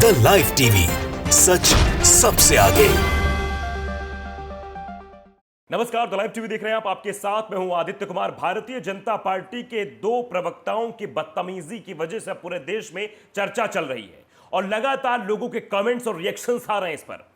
The live TV, सच सबसे आगे। नमस्कार, द लाइव टीवी देख रहे हैं आप। आपके साथ मैं हूं आदित्य कुमार। भारतीय जनता पार्टी के दो प्रवक्ताओं की बदतमीजी की वजह से पूरे देश में चर्चा चल रही है और लगातार लोगों के कमेंट्स और रिएक्शंस आ रहे हैं इस पर।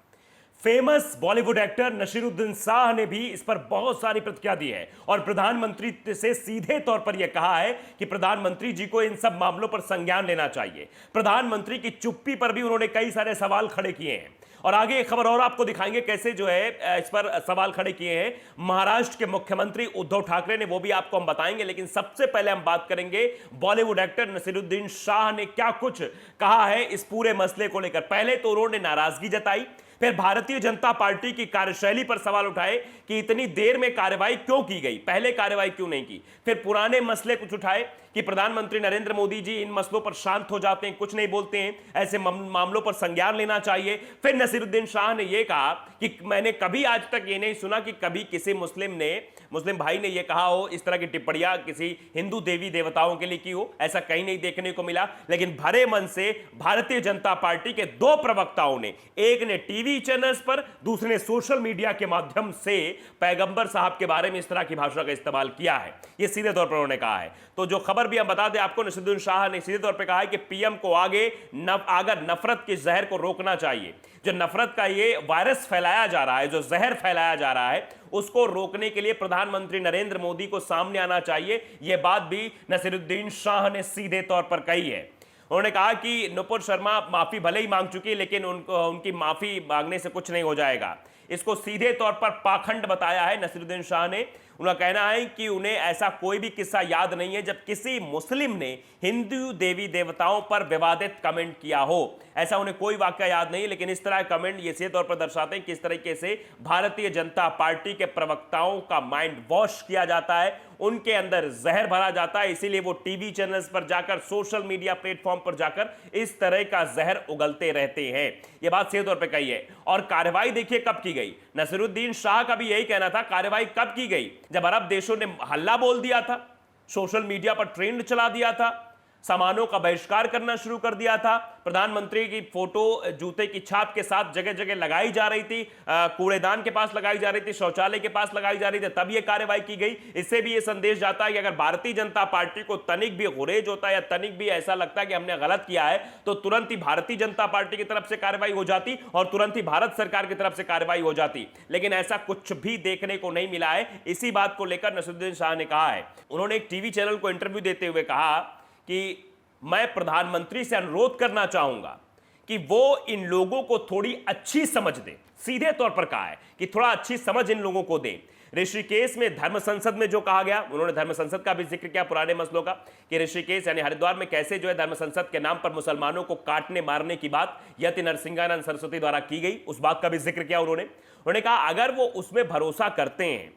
फेमस बॉलीवुड एक्टर नसीरुद्दीन शाह ने भी इस पर बहुत सारी प्रतिक्रिया दी है और प्रधानमंत्री से सीधे तौर पर यह कहा है कि प्रधानमंत्री जी को इन सब मामलों पर संज्ञान लेना चाहिए। प्रधानमंत्री की चुप्पी पर भी उन्होंने कई सारे सवाल खड़े किए हैं और आगे एक खबर और आपको दिखाएंगे कैसे जो है इस पर सवाल खड़े किए हैं महाराष्ट्र के मुख्यमंत्री उद्धव ठाकरे ने, वो भी आपको हम बताएंगे। लेकिन सबसे पहले हम बात करेंगे बॉलीवुड एक्टर नसीरुद्दीन शाह ने क्या कुछ कहा है इस पूरे मसले को लेकर। पहले तो उन्होंने नाराजगी जताई, फिर भारतीय जनता पार्टी की कार्यशैली पर सवाल उठाए कि इतनी देर में कार्रवाई क्यों की गई, पहले कार्रवाई क्यों नहीं की। फिर पुराने मसले कुछ उठाए कि प्रधानमंत्री नरेंद्र मोदी जी इन मसलों पर शांत हो जाते हैं, कुछ नहीं बोलते हैं, ऐसे मामलों पर संज्ञान लेना चाहिए। फिर नसीरुद्दीन शाह ने यह कहा कि मैंने कभी आज तक ये नहीं सुना कि कभी किसी मुस्लिम भाई ने यह कहा हो, इस तरह की टिप्पणियां किसी हिंदू देवी देवताओं के लिए की हो, ऐसा कहीं नहीं देखने को मिला। लेकिन भरे मन से भारतीय जनता पार्टी के दो प्रवक्ताओं ने, एक ने टीवी चैनल्स पर, दूसरे ने सोशल मीडिया के माध्यम से पैगंबर साहब के बारे में इस तरह की भाषा का इस्तेमाल किया है। यह सीधे तौर पर उन्होंने कहा है। तो जो खबर भी हम बता दें आपको, नसीरुद्दीन शाह ने सीधे तौर पर कहा है कि पीएम को आगे नफरत के जहर को रोकना चाहिए। जो नफरत का ये वायरस फैलाया जा रहा है, जो जहर फैलाया जा रहा है, उसको रोकने के लिए प्रधानमंत्री नरेंद्र मोदी को सामने आना चाहिए। यह बात भी नसीरुद्दीन शाह ने सीधे तौर पर कही है। उन्होंने कहा कि नुपुर शर्मा माफी भले ही मांग चुकी है, लेकिन उनकी माफी मांगने से कुछ नहीं हो जाएगा। इसको सीधे तौर पर पाखंड बताया है नसीरुद्दीन शाह ने। उनका कहना है कि उन्हें ऐसा कोई भी किस्सा याद नहीं है जब किसी मुस्लिम ने हिंदू देवी देवताओं पर विवादित कमेंट किया हो। ऐसा उन्हें कोई वाकया याद नहीं, लेकिन इस तरह कमेंट ये सीधे तौर पर दर्शाते हैं किस तरीके से भारतीय जनता पार्टी के प्रवक्ताओं का माइंड वॉश किया जाता है, उनके अंदर जहर भरा जाता है। इसीलिए वो टीवी चैनल्स पर जाकर, सोशल मीडिया प्लेटफॉर्म पर जाकर इस तरह का जहर उगलते रहते हैं। यह बात सीधे तौर पर कही है। और कार्रवाई देखिए कब की गई। नसीरुद्दीन शाह का भी यही कहना था, कार्रवाई कब की गई? जब अरब देशों ने हल्ला बोल दिया था, सोशल मीडिया पर ट्रेंड चला दिया था, सामानों का बहिष्कार करना शुरू कर दिया था, प्रधानमंत्री की फोटो जूते की छाप के साथ जगह जगह लगाई जा रही थी, कूड़ेदान के पास लगाई जा रही थी, शौचालय के पास लगाई जा रही थी, तब यह कार्रवाई की गई। इससे भी यह संदेश जाता है कि अगर भारतीय जनता पार्टी को तनिक भी गुरेज होता है या तनिक भी ऐसा लगता है कि हमने गलत किया है, तो तुरंत ही भारतीय जनता पार्टी की तरफ से कार्रवाई हो जाती और तुरंत ही भारत सरकार की तरफ से कार्रवाई हो जाती। लेकिन ऐसा कुछ भी देखने को नहीं मिला है। इसी बात को लेकर नसीरुद्दीन शाह ने कहा है, उन्होंने एक टीवी चैनल को इंटरव्यू देते हुए कहा कि मैं प्रधानमंत्री से अनुरोध करना चाहूंगा कि वो इन लोगों को थोड़ी अच्छी समझ दें। सीधे तौर पर कहा है कि थोड़ा अच्छी समझ इन लोगों को दें। ऋषिकेश में धर्म संसद में जो कहा गया, उन्होंने धर्म संसद का भी जिक्र किया पुराने मसलों का, कि ऋषिकेश यानी हरिद्वार में कैसे जो है धर्म संसद के नाम पर मुसलमानों को काटने मारने की बात यति नरसिंहानंद सरस्वती द्वारा की गई, उस बात का भी जिक्र किया उन्होंने कहा अगर वो उसमें भरोसा करते हैं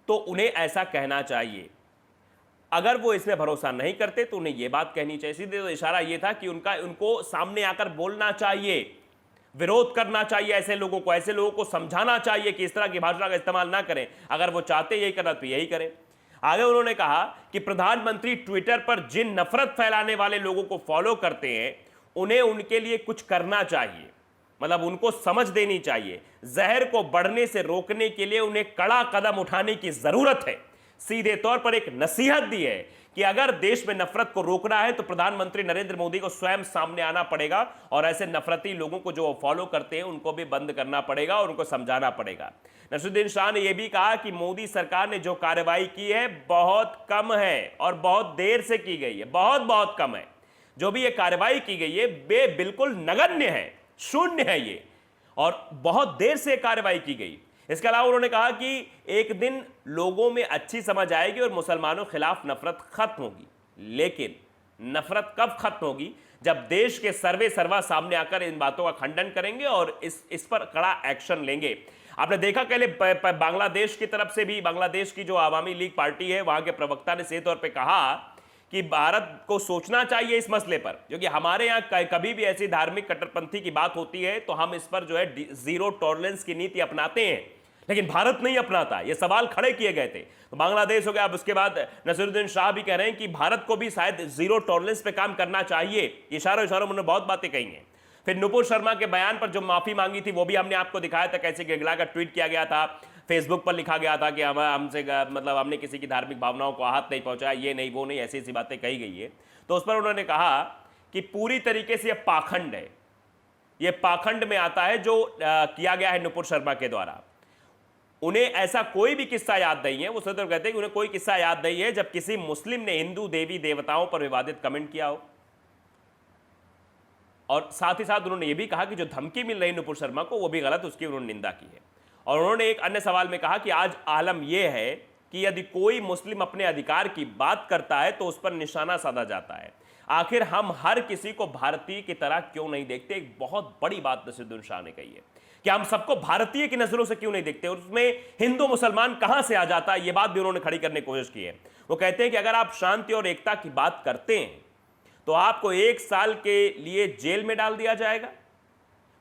तो उन्हें ऐसा कहना चाहिए, अगर वो इसमें भरोसा नहीं करते तो उन्हें यह बात कहनी चाहिए। सीधे तो इशारा यह था कि उनको सामने आकर बोलना चाहिए, विरोध करना चाहिए ऐसे लोगों को समझाना चाहिए कि इस तरह की भाषा का इस्तेमाल ना करें। अगर वो चाहते यही करना तो यही करें। आगे उन्होंने कहा कि प्रधानमंत्री ट्विटर पर जिन नफरत फैलाने वाले लोगों को फॉलो करते हैं, उन्हें उनके लिए कुछ करना चाहिए, मतलब उनको समझ देनी चाहिए। जहर को बढ़ने से रोकने के लिए उन्हें कड़ा कदम उठाने की जरूरत है। सीधे तौर पर एक नसीहत दी है कि अगर देश में नफरत को रोकना है तो प्रधानमंत्री नरेंद्र मोदी को स्वयं सामने आना पड़ेगा और ऐसे नफरती लोगों को जो फॉलो करते हैं उनको भी बंद करना पड़ेगा और उनको समझाना पड़ेगा। नसीरुद्दीन शाह ने यह भी कहा कि मोदी सरकार ने जो कार्रवाई की है बहुत कम है और बहुत देर से की गई है, बहुत कम है। जो भी ये कार्रवाई की गई है बिल्कुल नगण्य है, शून्य है ये, और बहुत देर से कार्रवाई की गई। इसके अलावा उन्होंने कहा कि एक दिन लोगों में अच्छी समझ आएगी और मुसलमानों के खिलाफ नफरत खत्म होगी। लेकिन नफरत कब खत्म होगी? जब देश के सर्वे सर्वा सामने आकर इन बातों का खंडन करेंगे और इस पर कड़ा एक्शन लेंगे। आपने देखा पहले बांग्लादेश की तरफ से भी, बांग्लादेश की जो आवामी लीग पार्टी है, वहां के प्रवक्ता ने सीधे तौर पर कहा कि भारत को सोचना चाहिए इस मसले पर, क्योंकि हमारे यहाँ कभी भी ऐसी धार्मिक कट्टरपंथी की बात होती है तो हम इस पर जो है जीरो टॉलरेंस की नीति अपनाते हैं, लेकिन भारत नहीं अपनाता। ये सवाल खड़े किए गए थे। तो बांग्लादेश हो गया। अब उसके बाद नसीरुद्दीन शाह भी कह रहे हैं कि भारत को भी शायद जीरो टॉलरेंस पे काम करना चाहिए। इशारों में उन्होंने बहुत बातें कही हैं। फिर नुपुर शर्मा के बयान पर जो माफी मांगी थी वो भी हमने आपको दिखाया था, कैसे गिड़गिड़ा कर ट्वीट किया गया था, फेसबुक पर लिखा गया था कि हमसे मतलब हमने किसी की धार्मिक भावनाओं को आहत नहीं पहुंचाया, ये नहीं वो नहीं, ऐसी ऐसी बातें कही गई है। तो उस पर उन्होंने कहा कि पूरी तरीके से यह पाखंड है, यह पाखंड में आता है जो किया गया है नुपुर शर्मा के द्वारा। उन्हें ऐसा कोई भी किस्सा याद नहीं है, वो सदैव कहते हैं कि उन्हें कोई किस्सा याद नहीं है जब किसी मुस्लिम ने हिंदू देवी देवताओं पर विवादित कमेंट किया हो। और साथ ही साथ उन्होंने ये भी कहा कि जो धमकी मिल रही नुपुर शर्मा को वो भी गलत, उसकी उन्होंने निंदा की है। और उन्होंने एक अन्य सवाल में कहा कि आज आलम यह है कि यदि कोई मुस्लिम अपने अधिकार की बात करता है तो उस पर निशाना साधा जाता है। आखिर हम हर किसी को भारतीय की तरह क्यों नहीं देखते? एक बहुत बड़ी बात नसीरुद्दीन शाह ने कही है कि हम सबको भारतीय की नजरों से क्यों नहीं देखते, और उसमें हिंदू मुसलमान कहां से आ जाता है, यह बात भी उन्होंने खड़ी करने की कोशिश की है। वो कहते हैं कि अगर आप शांति और एकता की बात करते हैं तो आपको 1 साल के लिए जेल में डाल दिया जाएगा।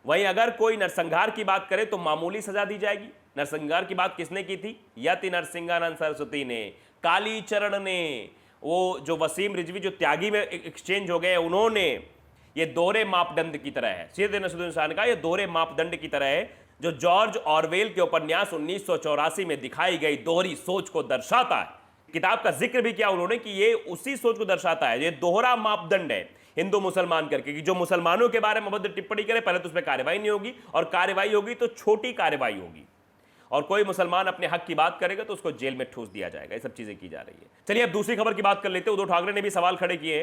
वहीं अगर कोई नरसंहार की बात करे तो मामूली सजा दी जाएगी। नरसंहार की बात किसने की थी? यति नरसिंहानंद सरस्वती ने, काली चरण ने, वो जो वसीम रिजवी जो त्यागी में एक्सचेंज हो गए उन्होंने। ये दोहरे मापदंड की तरह है, सीधे नसीरुद्दीन शाह ने कहा, ये दोहरे मापदंड की तरह है जो जॉर्ज ऑरवेल के उपन्यास 1984 में दिखाई गई दोहरी सोच को दर्शाता है। किताब का जिक्र भी किया उन्होंने कि ये उसी सोच को दर्शाता है। ये दोहरा मापदंड है हिंदू मुसलमान करके कि जो मुसलमानों के बारे में अभद्र टिप्पणी करे पहले तो उस पर कार्रवाई नहीं होगी, और कार्रवाई होगी तो छोटी कार्रवाई होगी, और कोई मुसलमान अपने हक की बात करेगा तो उसको जेल में ठूस दिया जाएगा। ये सब चीजें की जा रही है। चलिए अब दूसरी खबर की बात कर लेते हैं। उद्धव ठाकरे ने भी सवाल खड़े किए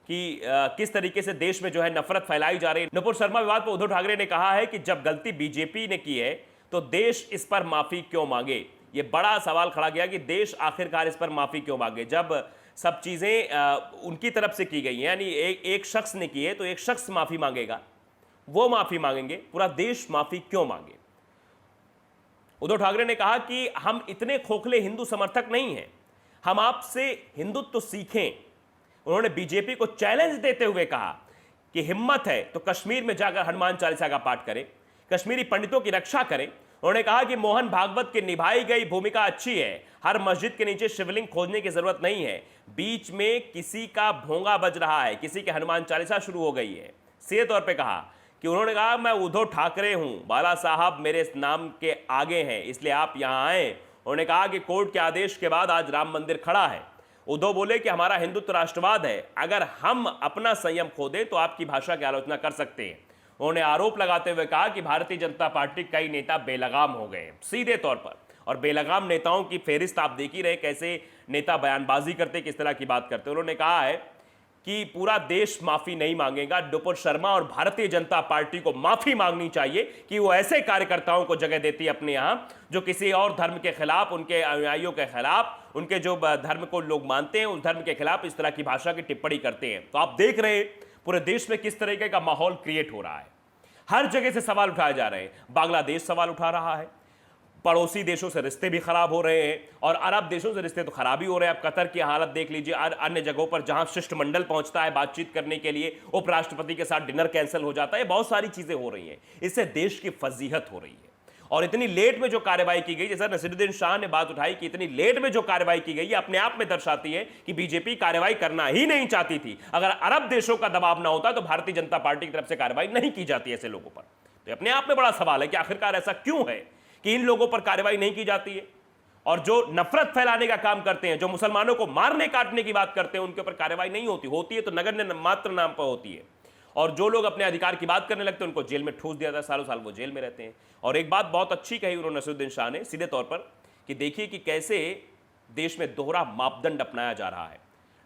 कि किस तरीके से देश में जो है नफरत फैलाई जा रही है। नुपुर शर्मा विवाद पर उद्धव ठाकरे ने कहा है कि जब गलती बीजेपी ने की है तो देश इस पर माफी क्यों मांगे। ये बड़ा सवाल खड़ा गया कि देश आखिरकार इस पर माफी क्यों मांगे जब सब चीजें उनकी तरफ से की गई हैं। यानी एक शख्स ने की है तो एक शख्स माफी मांगेगा, वो माफी मांगेंगे, पूरा देश माफी क्यों मांगे। उद्धव ठाकरे ने कहा कि हम इतने खोखले हिंदू समर्थक नहीं हैं, हम आपसे हिंदुत्व सीखें। उन्होंने बीजेपी को चैलेंज देते हुए कहा कि हिम्मत है तो कश्मीर में जाकर हनुमान चालीसा का पाठ करें, कश्मीरी पंडितों की रक्षा करें। उन्होंने कहा कि मोहन भागवत की निभाई गई भूमिका अच्छी है, हर मस्जिद के नीचे शिवलिंग खोजने की जरूरत नहीं है, बीच में किसी का भोंगा बज रहा है, किसी के हनुमान चालीसा शुरू हो गई है। सीधे तौर पे कहा कि उन्होंने कहा मैं उद्धव ठाकरे हूं, बाला साहब मेरे नाम के आगे हैं, इसलिए आप यहां आए। उन्होंने कहा कि कोर्ट के आदेश के बाद आज राम मंदिर खड़ा है। उद्धव बोले कि हमारा हिंदुत्व राष्ट्रवाद है, अगर हम अपना संयम खो दें तो आपकी भाषा की आलोचना कर सकते हैं। उन्होंने आरोप लगाते हुए कहा कि भारतीय जनता पार्टी कई नेता बेलगाम हो गए सीधे तौर पर, और बेलगाम नेताओं की फेहरिस्त आप देख ही रहे कैसे नेता बयानबाजी करते, किस तरह की बात करते। उन्होंने कहा है कि पूरा देश माफी नहीं मांगेगा, नुपुर शर्मा और भारतीय जनता पार्टी को माफी मांगनी चाहिए कि वो ऐसे कार्यकर्ताओं को जगह देती है अपने यहां जो किसी और धर्म के खिलाफ, उनके अनुयायियों के खिलाफ, उनके जो धर्म को लोग मानते हैं उस धर्म के खिलाफ इस तरह की भाषा की टिप्पणी करते हैं। तो आप देख रहे हैं पूरे देश में किस तरीके का माहौल क्रिएट हो रहा है। हर जगह से सवाल उठाए जा रहे हैं। बांग्लादेश सवाल उठा रहा है, पड़ोसी देशों से रिश्ते भी खराब हो रहे हैं, और अरब देशों से रिश्ते तो खराब ही हो रहे हैं। आप कतर की हालत देख लीजिए, अन्य जगहों पर जहां शिष्टमंडल पहुंचता है बातचीत करने के लिए, उपराष्ट्रपति के साथ डिनर कैंसिल हो जाता है। बहुत सारी चीजें हो रही हैं, इससे देश की फजीहत हो रही है। और इतनी लेट में जो कार्रवाई की गई, जैसा नसीरुद्दीन शाह ने बात उठाई कि इतनी लेट में जो कार्रवाई की गई, ये अपने आप में दर्शाती है कि बीजेपी कार्रवाई करना ही नहीं चाहती थी। अगर अरब देशों का दबाव ना होता तो भारतीय जनता पार्टी की तरफ से कार्रवाई नहीं की जाती ऐसे लोगों पर। तो अपने आप में बड़ा सवाल है कि आखिरकार ऐसा क्यों है कि इन लोगों पर कार्रवाई नहीं की जाती है, और जो नफरत फैलाने का काम करते हैं, जो मुसलमानों को मारने काटने की बात करते हैं, उनके ऊपर कार्रवाई नहीं होती है तो नगण्य मात्र नाम पर होती है। और जो लोग अपने अधिकार की बात करने लगते हैं उनको जेल में ठूस दिया जाता है, सालों साल वो जेल में रहते हैं। और एक बात बहुत अच्छी कही उन्होंने नसीरुद्दीन शाह ने सीधे तौर पर कि देखिए कि कैसे देश में दोहरा मापदंड अपनाया जा रहा है,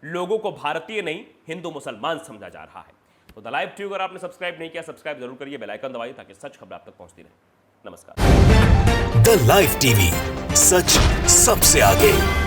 लोगों को भारतीय नहीं हिंदू मुसलमान समझा जा रहा है। तो द लाइव टीवी अगर आपने सब्सक्राइब नहीं किया सब्सक्राइब जरूर करिए, बेल आइकन दबाइए ताकि सच खबर आप तक पहुंचती रहे। नमस्कार। द लाइव टीवी, सच सबसे आगे।